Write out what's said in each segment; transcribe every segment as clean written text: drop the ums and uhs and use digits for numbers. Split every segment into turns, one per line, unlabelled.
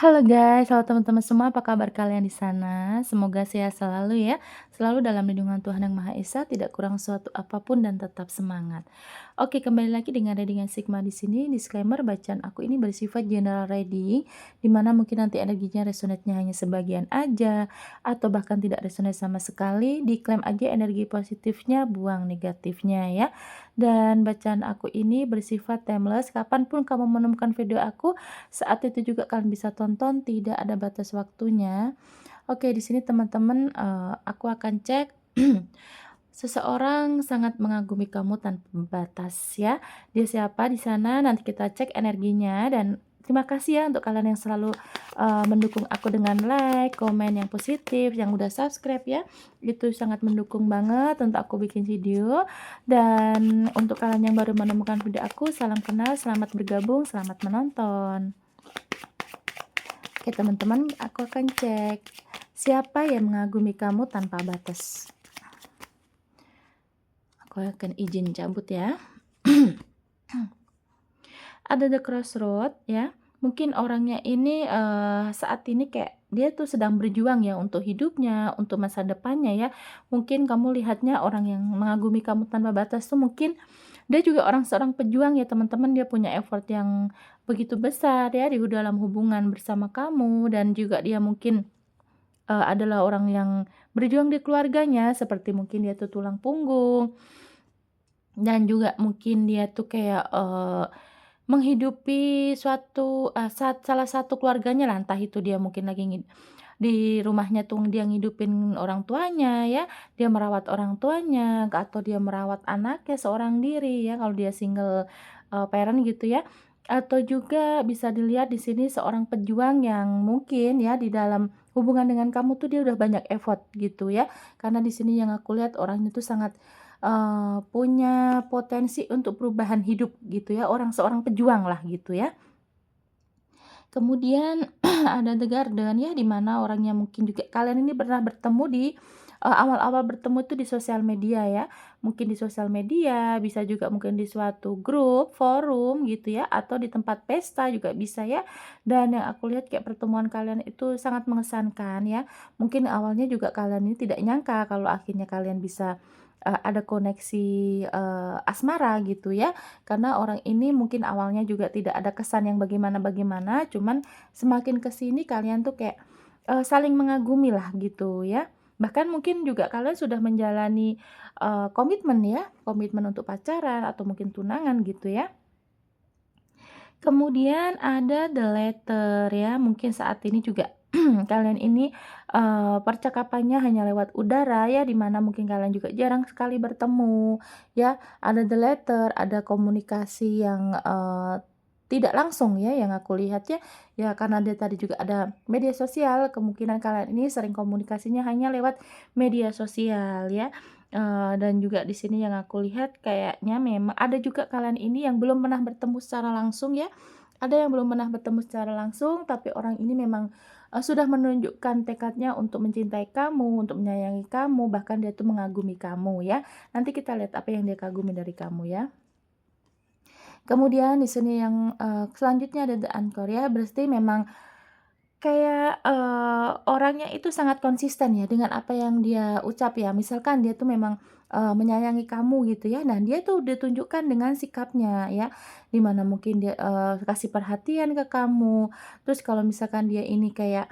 Halo guys, halo teman-teman semua, apa kabar kalian di sana? Semoga sehat selalu ya, selalu dalam lindungan Tuhan Yang Maha Esa, tidak kurang suatu apapun dan tetap semangat. Oke, kembali lagi dengan readingan Sigma di sini. Disclaimer, bacaan aku ini bersifat general reading, di mana mungkin nanti energinya resonate-nya hanya sebagian aja, atau bahkan tidak resonate sama sekali. Diklaim aja energi positifnya, buang negatifnya ya. Dan bacaan aku ini bersifat timeless, kapanpun kamu menemukan video aku, saat itu juga kalian bisa tonton, tidak ada batas waktunya. Oke, di sini teman-teman, aku akan cek seseorang sangat mengagumi kamu tanpa batas ya. Dia siapa di sana? Nanti kita cek energinya dan terima kasih ya untuk kalian yang selalu mendukung aku dengan like, komen yang positif, yang udah subscribe ya. Itu sangat mendukung banget untuk aku bikin video. Dan untuk kalian yang baru menemukan video aku, salam kenal, selamat bergabung, selamat menonton. Oke teman-teman, aku akan cek siapa yang mengagumi kamu tanpa batas. Aku akan izin cabut ya. Ada the crossroad ya. Mungkin orangnya ini saat ini kayak dia tuh sedang berjuang ya untuk hidupnya, untuk masa depannya ya. Mungkin kamu lihatnya orang yang mengagumi kamu tanpa batas tuh mungkin dia juga seorang pejuang ya teman-teman. Dia punya effort yang begitu besar ya di dalam hubungan bersama kamu, dan juga dia mungkin adalah orang yang berjuang di keluarganya, seperti mungkin dia tuh tulang punggung, dan juga mungkin dia tuh kayak menghidupi suatu salah satu keluarganya lah, entah itu dia mungkin lagi di rumahnya tuh dia ngidupin orang tuanya ya, dia merawat orang tuanya, atau dia merawat anaknya seorang diri ya, kalau dia single parent gitu ya. Atau juga bisa dilihat di sini seorang pejuang yang mungkin ya di dalam hubungan dengan kamu tuh dia udah banyak effort gitu ya. Karena di sini yang aku lihat orang itu sangat punya potensi untuk perubahan hidup gitu ya, seorang pejuang lah gitu ya. Kemudian ada The Garden ya, di mana orangnya mungkin juga kalian ini pernah bertemu di awal-awal bertemu itu di sosial media ya. Mungkin di sosial media, bisa juga mungkin di suatu grup, forum gitu ya, atau di tempat pesta juga bisa ya. Dan yang aku lihat kayak pertemuan kalian itu sangat mengesankan ya. Mungkin awalnya juga kalian ini tidak nyangka kalau akhirnya kalian bisa ada koneksi asmara gitu ya. Karena orang ini mungkin awalnya juga tidak ada kesan yang bagaimana-bagaimana, cuman semakin ke sini kalian tuh kayak, saling mengagumi lah gitu ya. Bahkan mungkin juga kalian sudah menjalani, komitmen ya, komitmen untuk pacaran atau mungkin tunangan gitu ya. Kemudian ada The Letter ya, mungkin saat ini juga kalian ini, percakapannya hanya lewat udara ya, di mana mungkin kalian juga jarang sekali bertemu ya. Ada The Letter, ada komunikasi yang, tidak langsung ya yang aku lihat ya. Ya karena dia tadi juga ada media sosial, kemungkinan kalian ini sering komunikasinya hanya lewat media sosial ya. Dan juga di sini yang aku lihat kayaknya memang ada juga kalian ini yang belum pernah bertemu secara langsung ya. Ada yang belum pernah bertemu secara langsung, tapi orang ini memang, sudah menunjukkan tekadnya untuk mencintai kamu, untuk menyayangi kamu, bahkan dia tuh mengagumi kamu ya. Nanti kita lihat apa yang dia kagumi dari kamu ya. Kemudian di sini yang, selanjutnya ada The Anchor ya, berarti memang kayak, orangnya itu sangat konsisten ya dengan apa yang dia ucap ya. Misalkan dia tuh memang, menyayangi kamu gitu ya. Nah, dia tuh ditunjukkan dengan sikapnya ya, di mana mungkin dia, kasih perhatian ke kamu. Terus kalau misalkan dia ini kayak,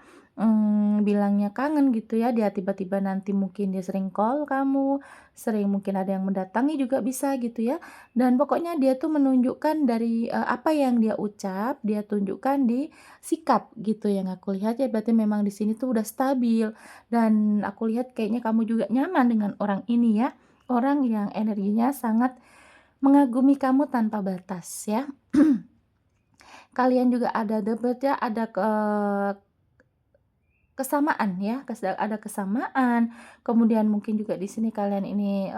bilangnya kangen gitu ya, dia tiba-tiba nanti mungkin dia sering call kamu, sering mungkin ada yang mendatangi juga bisa gitu ya. Dan pokoknya dia tuh menunjukkan dari, apa yang dia ucap, dia tunjukkan di sikap gitu yang aku lihat ya, berarti memang di sini tuh udah stabil, dan aku lihat kayaknya kamu juga nyaman dengan orang ini ya, orang yang energinya sangat mengagumi kamu tanpa batas ya. Kalian juga ada ya, ada kesamaan ya, ada kesamaan, kemudian mungkin juga di sini kalian ini,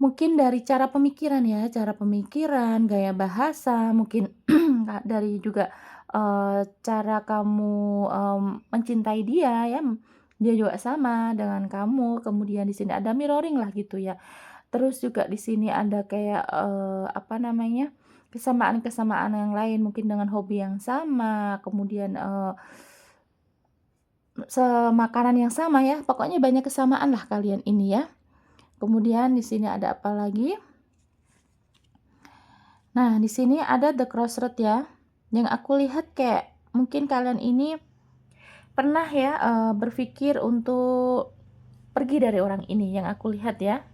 mungkin dari cara pemikiran ya, cara pemikiran, gaya bahasa, mungkin dari juga, cara kamu, mencintai dia ya, dia juga sama dengan kamu, kemudian di sini ada mirroring lah gitu ya. Terus juga di sini ada kayak, apa namanya, kesamaan-kesamaan yang lain mungkin dengan hobi yang sama, kemudian, makanan yang sama ya, pokoknya banyak kesamaan lah kalian ini ya. Kemudian di sini ada apa lagi? Nah, di sini ada the crossroad ya, yang aku lihat kayak mungkin kalian ini pernah ya, berpikir untuk pergi dari orang ini yang aku lihat ya.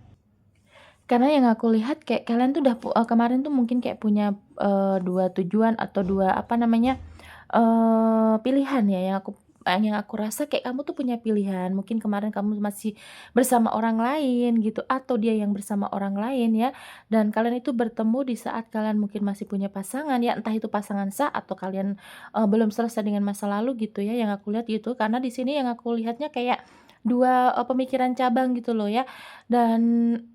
Karena yang aku lihat kayak kalian tuh udah kemarin tuh mungkin kayak punya, 2 tujuan atau 2 apa namanya, pilihan ya yang aku rasa kayak kamu tuh punya pilihan. Mungkin kemarin kamu masih bersama orang lain gitu atau dia yang bersama orang lain ya, dan kalian itu bertemu di saat kalian mungkin masih punya pasangan ya, entah itu pasangan sah atau kalian, belum selesai dengan masa lalu gitu ya, yang aku lihat gitu. Karena di sini yang aku lihatnya kayak 2 pemikiran cabang gitu loh ya, dan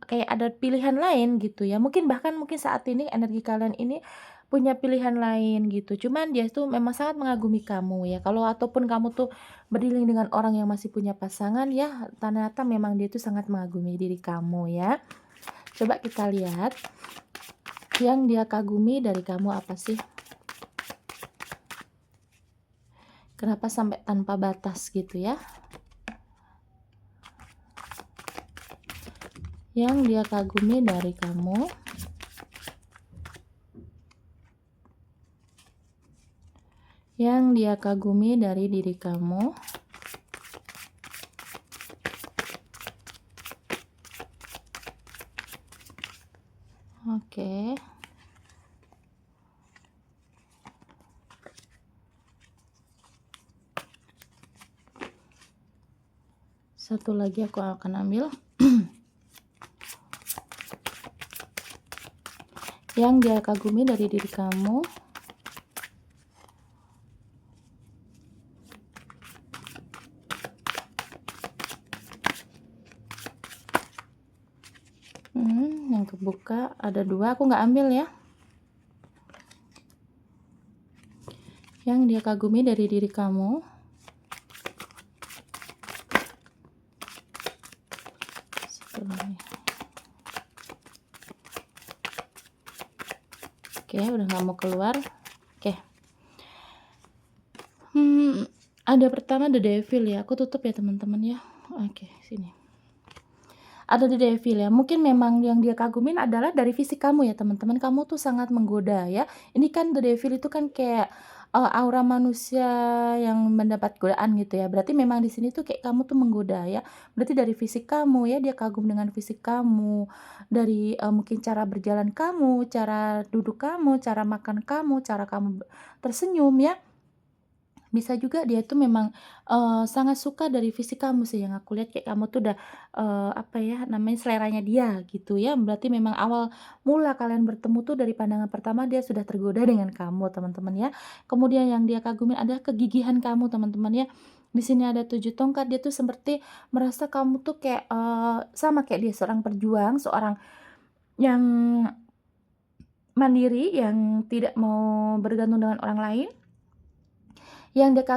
kayak ada pilihan lain gitu ya, mungkin saat ini energi kalian ini punya pilihan lain gitu, cuman dia tuh memang sangat mengagumi kamu ya, kalau ataupun kamu tuh berdiling dengan orang yang masih punya pasangan ya, ternyata memang dia tuh sangat mengagumi diri kamu ya. Coba kita lihat, yang dia kagumi dari kamu apa sih? Kenapa sampai tanpa batas gitu ya? Yang dia kagumi dari kamu. Yang dia kagumi dari diri kamu. Oke. Satu lagi aku akan ambil. Yang dia kagumi dari diri kamu. Yang kebuka ada 2, aku nggak ambil ya. Yang dia kagumi dari diri kamu. Satu lagi. Oke, udah nggak mau keluar. Oke. Ada pertama The Devil ya, aku tutup ya teman-teman ya. Oke, sini. Ada The Devil ya, mungkin memang yang dia kagumin adalah dari fisik kamu ya teman-teman, kamu tuh sangat menggoda ya. Ini kan The Devil itu kan kayak, aura manusia yang mendapat godaan gitu ya, berarti memang di sini tuh kayak kamu tuh menggoda ya. Berarti dari fisik kamu ya, dia kagum dengan fisik kamu, dari, mungkin cara berjalan kamu, cara duduk kamu, cara makan kamu, cara kamu tersenyum ya. Bisa juga dia tuh memang, sangat suka dari fisik kamu sih yang aku lihat kayak kamu tuh udah, apa ya namanya, seleranya dia gitu ya. Berarti memang awal mula kalian bertemu tuh dari pandangan pertama dia sudah tergoda dengan kamu teman-teman ya. Kemudian yang dia kagumi adalah kegigihan kamu teman-teman ya. Di sini ada 7 tongkat, dia tuh seperti merasa kamu tuh kayak, sama kayak dia seorang perjuang, seorang yang mandiri, yang tidak mau bergantung dengan orang lain. Yang dia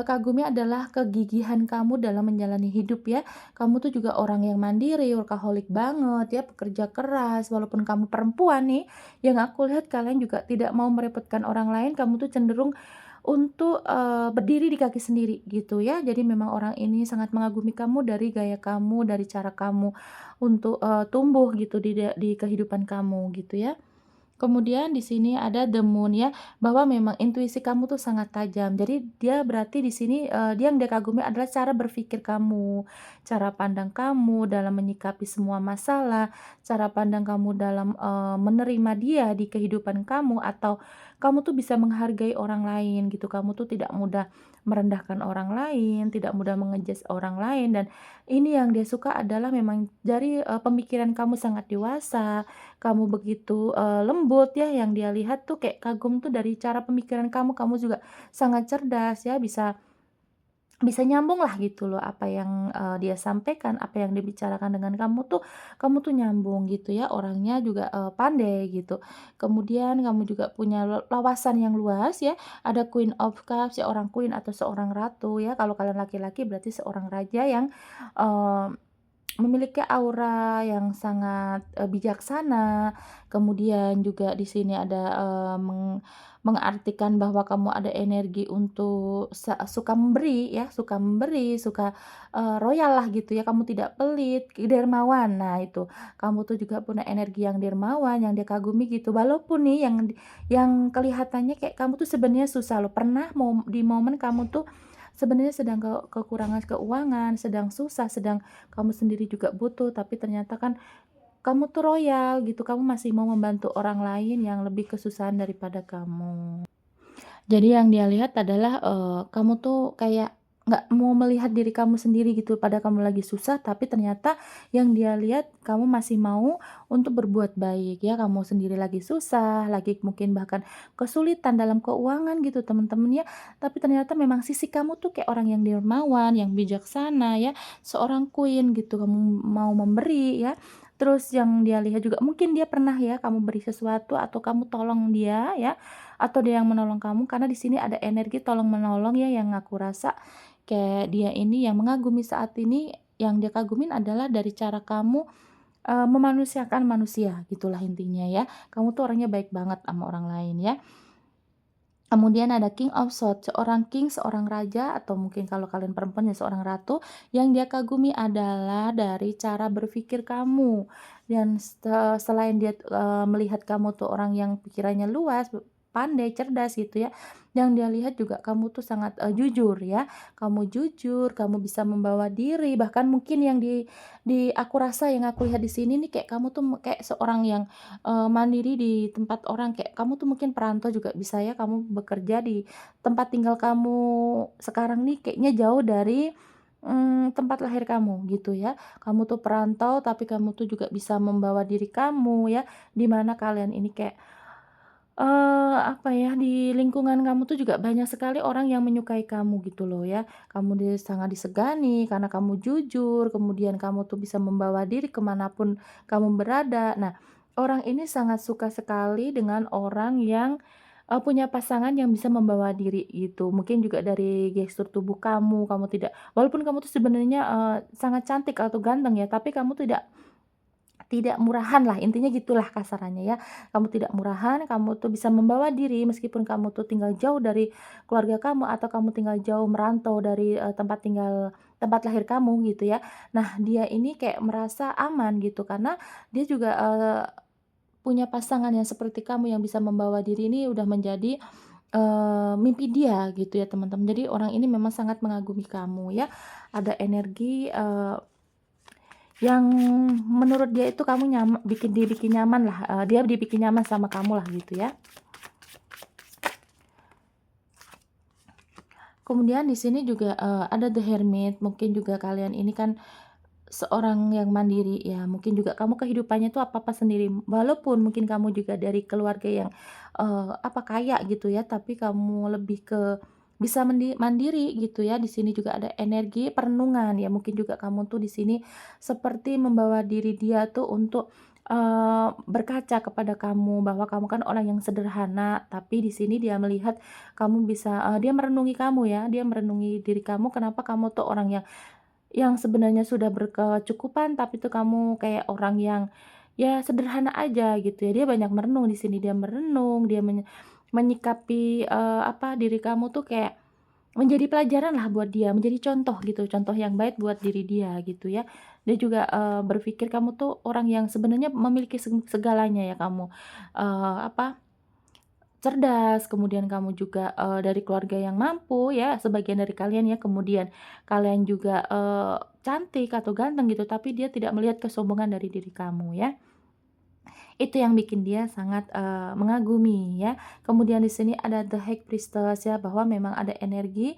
kagumi adalah kegigihan kamu dalam menjalani hidup ya. Kamu tuh juga orang yang mandiri, workaholic banget ya, pekerja keras, walaupun kamu perempuan nih, yang aku lihat kalian juga tidak mau merepotkan orang lain, kamu tuh cenderung untuk, berdiri di kaki sendiri gitu ya. Jadi memang orang ini sangat mengagumi kamu dari gaya kamu, dari cara kamu untuk, tumbuh gitu di kehidupan kamu gitu ya. Kemudian di sini ada the moon ya, bahwa memang intuisi kamu tuh sangat tajam. Jadi dia berarti di sini, dia yang dia kagumi adalah cara berpikir kamu, cara pandang kamu dalam menyikapi semua masalah, cara pandang kamu dalam, menerima dia di kehidupan kamu, atau kamu tuh bisa menghargai orang lain gitu. Kamu tuh tidak mudah merendahkan orang lain, tidak mudah orang lain, dan ini yang dia suka adalah memang dari, pemikiran kamu sangat dewasa, kamu begitu, lembut ya, yang dia lihat tuh kayak kagum tuh dari cara pemikiran kamu, kamu juga sangat cerdas ya, bisa bisa nyambung lah gitu loh, apa yang, dia sampaikan, apa yang dibicarakan dengan kamu tuh nyambung gitu ya, orangnya juga, pandai gitu. Kemudian kamu juga punya wawasan yang luas ya, ada Queen of Cups, seorang queen atau seorang ratu ya, kalau kalian laki-laki berarti seorang raja yang, memiliki aura yang sangat, bijaksana, kemudian juga di sini ada, mengartikan bahwa kamu ada energi untuk suka memberi ya, suka memberi, suka, royal lah gitu ya, kamu tidak pelit, dermawan. Nah itu, kamu tuh juga punya energi yang dermawan, yang dia kagumi gitu. Walaupun nih yang kelihatannya kayak kamu tuh sebenarnya susah loh, pernah di momen kamu tuh sebenarnya sedang kekurangan keuangan, sedang susah, sedang kamu sendiri juga butuh, tapi ternyata kan kamu tuh royal gitu, kamu masih mau membantu orang lain yang lebih kesusahan daripada kamu. Jadi yang dia lihat adalah, kamu tuh kayak nggak mau melihat diri kamu sendiri gitu, pada kamu lagi susah, tapi ternyata yang dia lihat kamu masih mau untuk berbuat baik ya, kamu sendiri lagi susah, lagi mungkin bahkan kesulitan dalam keuangan gitu teman-teman ya, tapi ternyata memang sisi kamu tuh kayak orang yang dermawan, yang bijaksana ya, seorang queen gitu, kamu mau memberi ya. Terus yang dia lihat juga mungkin dia pernah ya kamu beri sesuatu atau kamu tolong dia ya, atau dia yang menolong kamu karena di sini ada energi tolong menolong ya yang aku rasa kayak dia ini yang mengagumi saat ini, yang dia kagumin adalah dari cara kamu, memanusiakan manusia gitulah intinya ya. Kamu tuh orangnya baik banget sama orang lain ya. Kemudian ada King of Swords, seorang king, seorang raja, atau mungkin kalau kalian perempuan ya seorang ratu, yang dia kagumi adalah dari cara berpikir kamu. Dan selain dia, melihat kamu tuh orang yang pikirannya luas, pandai, cerdas gitu ya, yang dia lihat juga kamu tuh sangat, jujur ya. Kamu jujur, kamu bisa membawa diri, bahkan mungkin yang di aku rasa yang aku lihat di sini nih kayak kamu tuh kayak seorang yang mandiri di tempat orang, kayak kamu tuh mungkin perantau juga bisa ya, kamu bekerja di tempat tinggal kamu sekarang nih kayaknya jauh dari, tempat lahir kamu gitu ya. Kamu tuh perantau tapi kamu tuh juga bisa membawa diri kamu ya, di mana kalian ini kayak, apa ya, di lingkungan kamu tuh juga banyak sekali orang yang menyukai kamu gitu loh ya. Kamu sangat disegani karena kamu jujur, kemudian kamu tuh bisa membawa diri kemanapun kamu berada. Nah, orang ini sangat suka sekali dengan orang yang, punya pasangan yang bisa membawa diri gitu. Mungkin juga dari gestur tubuh kamu, kamu tidak walaupun kamu tuh sebenarnya, sangat cantik atau ganteng ya, tapi kamu tidak murahan lah, intinya gitulah kasarannya ya. Kamu tidak murahan, kamu tuh bisa membawa diri meskipun kamu tuh tinggal jauh dari keluarga kamu atau kamu tinggal jauh merantau dari, tempat lahir kamu gitu ya. Nah, dia ini kayak merasa aman gitu karena dia juga, punya pasangan yang seperti kamu yang bisa membawa diri ini udah menjadi, mimpi dia gitu ya teman-teman. Jadi orang ini memang sangat mengagumi kamu ya. Ada energi, yang menurut dia itu kamu dibikin nyaman lah, dia dibikin nyaman sama kamu lah gitu ya. Kemudian di sini juga, ada The Hermit, mungkin juga kalian ini kan seorang yang mandiri ya, mungkin juga kamu kehidupannya tuh apa-apa sendiri, walaupun mungkin kamu juga dari keluarga yang, kaya gitu ya, tapi kamu lebih ke bisa mandiri gitu ya. Di sini juga ada energi perenungan ya, mungkin juga kamu tuh di sini seperti membawa diri dia tuh untuk, berkaca kepada kamu, bahwa kamu kan orang yang sederhana, tapi di sini dia melihat kamu bisa dia merenungi kamu ya, dia merenungi diri kamu, kenapa kamu tuh orang yang sebenarnya sudah berkecukupan, tapi tuh kamu kayak orang yang, ya sederhana aja gitu ya. Dia banyak merenung di sini, dia merenung, dia menyikapi, diri kamu tuh kayak menjadi pelajaran lah buat dia, menjadi contoh gitu, contoh yang baik buat diri dia gitu ya. Dia juga, berpikir kamu tuh orang yang sebenarnya memiliki segalanya ya kamu, eee, apa cerdas, kemudian kamu juga, dari keluarga yang mampu ya, sebagian dari kalian ya, kemudian kalian juga, cantik atau ganteng gitu, tapi dia tidak melihat kesombongan dari diri kamu ya. Itu yang bikin dia sangat, mengagumi ya. Kemudian di sini ada The High Priestess ya, bahwa memang ada energi,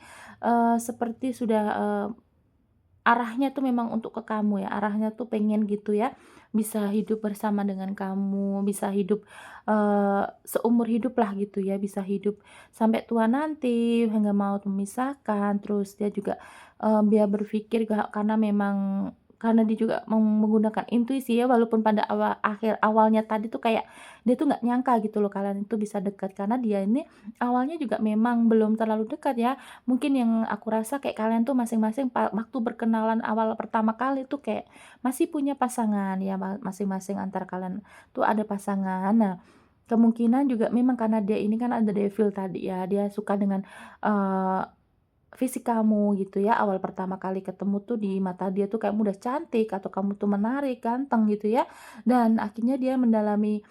seperti sudah, arahnya tuh memang untuk ke kamu ya, arahnya tuh pengen gitu ya, bisa hidup bersama dengan kamu, bisa hidup, seumur hidup lah gitu ya, bisa hidup sampai tua nanti, hingga maut memisahkan. Terus dia juga, dia berpikir karena memang karena dia juga menggunakan intuisi ya, walaupun pada awalnya tadi tuh kayak dia tuh nggak nyangka gitu loh kalian itu bisa dekat, karena dia ini awalnya juga memang belum terlalu dekat ya. Mungkin yang aku rasa kayak kalian tuh masing-masing waktu berkenalan awal pertama kali tuh kayak masih punya pasangan ya, masing-masing antara kalian tuh ada pasangan. Nah, kemungkinan juga memang karena dia ini kan ada devil tadi ya, dia suka dengan, eee, fisik kamu gitu ya, awal pertama kali ketemu tuh di mata dia tuh kamu udah cantik atau kamu tuh menarik, ganteng gitu ya, dan akhirnya dia mendalami,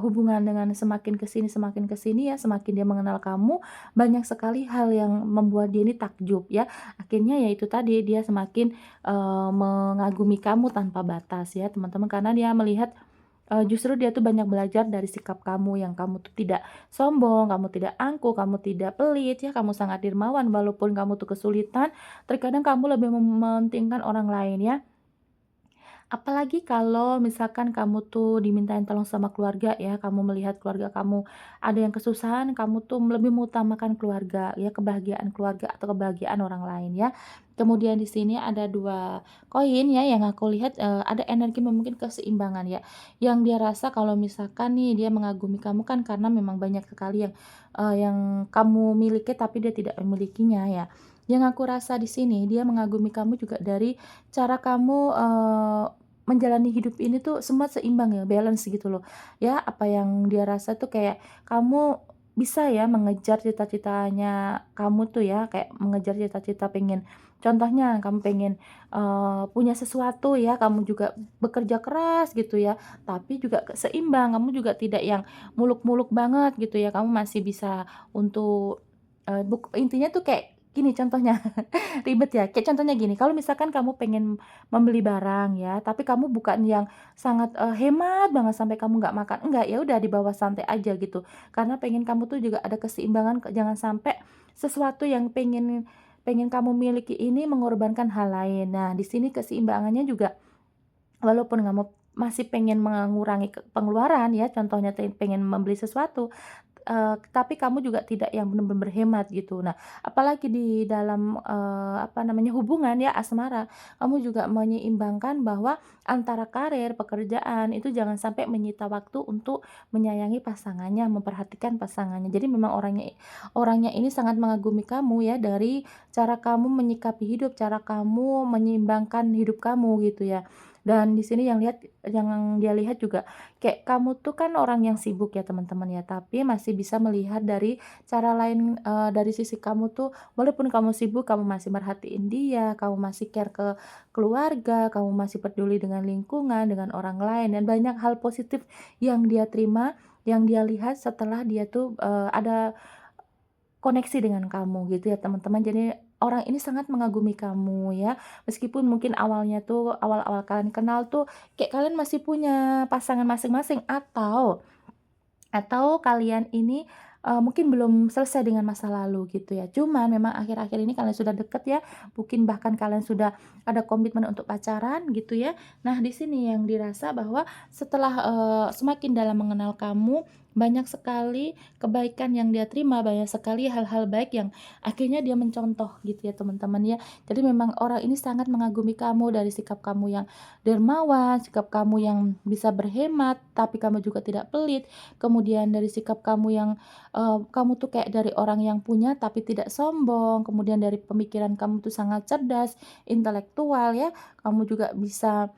hubungan dengan semakin ke sini ya, semakin dia mengenal kamu, banyak sekali hal yang membuat dia ini takjub ya. Akhirnya ya itu tadi, dia semakin, mengagumi kamu tanpa batas ya teman-teman, karena dia melihat justru dia tuh banyak belajar dari sikap kamu yang kamu tuh tidak sombong, kamu tidak angkuh, kamu tidak pelit ya, kamu sangat dermawan walaupun kamu tuh kesulitan, terkadang kamu lebih mementingkan orang lain ya. Apalagi kalau misalkan kamu tuh dimintain tolong sama keluarga ya, kamu melihat keluarga kamu ada yang kesusahan, kamu tuh lebih mengutamakan keluarga ya, kebahagiaan keluarga atau kebahagiaan orang lain ya. Kemudian di sini ada 2 koin ya yang aku lihat, ada energi mungkin keseimbangan ya, yang dia rasa kalau misalkan nih dia mengagumi kamu kan karena memang banyak sekali yang kamu miliki tapi dia tidak memilikinya ya. Yang aku rasa di sini dia mengagumi kamu juga dari cara kamu, menjalani hidup ini tuh semua seimbang ya, balance gitu loh. Ya, apa yang dia rasa tuh kayak kamu bisa ya mengejar cita-citanya kamu tuh ya, kayak mengejar cita-cita pengen contohnya kamu pengen, punya sesuatu ya, kamu juga bekerja keras gitu ya, tapi juga seimbang, kamu juga tidak yang muluk-muluk banget gitu ya, kamu masih bisa untuk, intinya tuh kayak gini contohnya, ribet ya, kayak contohnya gini, kalau misalkan kamu pengen membeli barang ya, tapi kamu bukan yang sangat, hemat banget sampai kamu nggak makan, enggak, ya udah di bawah santai aja gitu. Karena pengen kamu tuh juga ada keseimbangan, jangan sampai sesuatu yang pengen pengen kamu miliki ini mengorbankan hal lain. Nah, di sini keseimbangannya juga walaupun kamu masih pengen mengurangi pengeluaran ya, contohnya pengen membeli sesuatu, tapi kamu juga tidak yang benar-benar berhemat gitu. Nah, apalagi di dalam, apa namanya, hubungan ya, asmara, kamu juga menyeimbangkan bahwa antara karir, pekerjaan, itu jangan sampai menyita waktu untuk menyayangi pasangannya, memperhatikan pasangannya. Jadi memang orangnya orangnya ini sangat mengagumi kamu ya, dari cara kamu menyikapi hidup, cara kamu menyeimbangkan hidup kamu gitu ya. Dan di sini yang dia lihat juga kayak kamu tuh kan orang yang sibuk ya teman-teman ya, tapi masih bisa melihat dari cara lain, dari sisi kamu tuh walaupun kamu sibuk, kamu masih merhatiin dia, kamu masih care ke keluarga, kamu masih peduli dengan lingkungan, dengan orang lain, dan banyak hal positif yang dia terima, yang dia lihat setelah dia tuh, ada koneksi dengan kamu gitu ya teman-teman. Jadi orang ini sangat mengagumi kamu ya, meskipun mungkin awalnya tuh awal-awal kalian kenal tuh kayak kalian masih punya pasangan masing-masing atau kalian ini, mungkin belum selesai dengan masa lalu gitu ya. Cuman memang akhir-akhir ini kalian sudah deket ya, mungkin bahkan kalian sudah ada komitmen untuk pacaran gitu ya. Nah, di sini yang dirasa bahwa setelah, semakin dalam mengenal kamu, banyak sekali kebaikan yang dia terima, banyak sekali hal-hal baik yang akhirnya dia mencontoh gitu ya teman-teman ya. Jadi memang orang ini sangat mengagumi kamu dari sikap kamu yang dermawan, sikap kamu yang bisa berhemat, tapi kamu juga tidak pelit. Kemudian dari sikap kamu yang, kamu tuh kayak dari orang yang punya tapi tidak sombong, kemudian dari pemikiran kamu tuh sangat cerdas, intelektual ya, kamu juga bisa,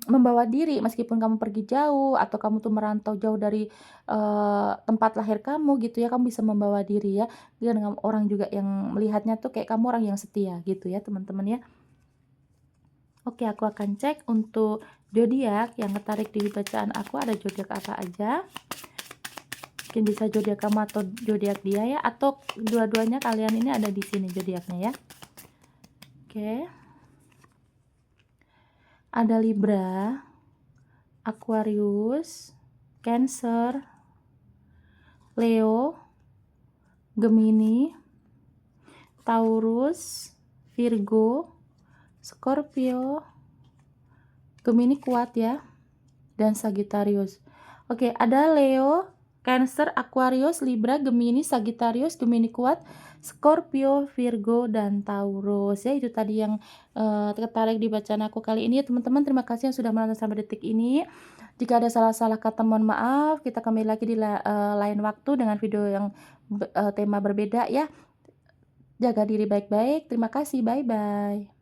membawa diri meskipun kamu pergi jauh atau kamu tuh merantau jauh dari, tempat lahir kamu gitu ya, kamu bisa membawa diri ya, dan orang juga yang melihatnya tuh kayak kamu orang yang setia gitu ya teman-teman ya. Oke, aku akan cek untuk zodiak yang tertarik di bacaan aku ada zodiak apa aja. Mungkin bisa zodiak kamu atau zodiak dia ya, atau dua-duanya kalian ini ada di sini zodiaknya ya. Oke. Ada Libra, Aquarius, Cancer, Leo, Gemini, Taurus, Virgo, Scorpio, Gemini kuat ya, dan Sagittarius. Oke, ada Leo, Cancer, Aquarius, Libra, Gemini, Sagittarius, Gemini kuat, Scorpio, Virgo, dan Taurus. Ya itu tadi yang, tertarik di bacaan aku kali ini ya teman-teman. Terima kasih yang sudah menonton sampai detik ini. Jika ada salah-salah kata mohon maaf. Kita kembali lagi di lain waktu dengan video yang tema berbeda ya. Jaga diri baik-baik. Terima kasih, bye-bye.